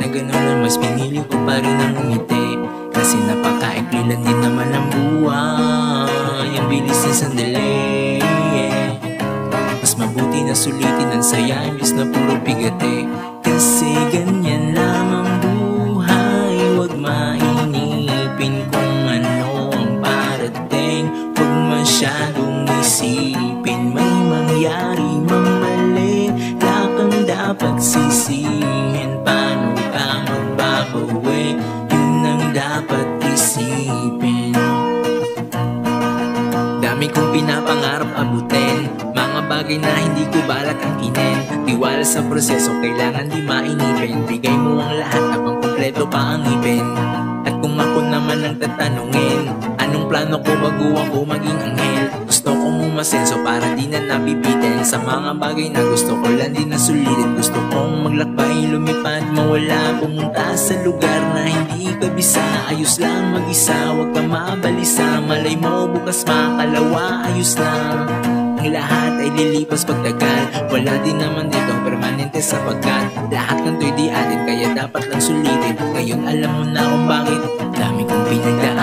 gano'n na mas pinili ko pa rin ang umiti. Kasi napakaikli lang din naman ang buhay, ang bilis na sandali. Mas mabuti na sulitin ang saya imbis na puro bigate. Kasi ganyan lamang buhay, huwag mainipin kung ano ang parating. Huwag masyadong isipin, may mangyari mang mali, wala kang dapat sisihin. Paano ka magbabawi, yun ang dapat isipin. Dami kong pinapangarap abutin, mga bagay na hindi ko balak angkinin. Tiwala sa proseso, kailangan di mainipin. Bigay mo ang lahat habang kompleto pa ang ipin. At kung ako naman ang tatanungin, anong plano ko bago ako maging anghel? Gusto kong umasenso para di na nabibitin sa mga bagay na gusto ko lang din na sulitin. Gusto kong maglakbay, lumipad, mawala, pumunta sa lugar na hindi ka bisa. Ayos lang mag-isa, huwag ka mabalisa. Malay mo bukas makalawa, ayos lang. Ang lahat ay lilipas pagtagal, wala din naman dito permanente sapagkat lahat ng to'y di atin, kaya dapat lang sulitin. Ngayon alam mo na kung bakit dami kong pinagdaan.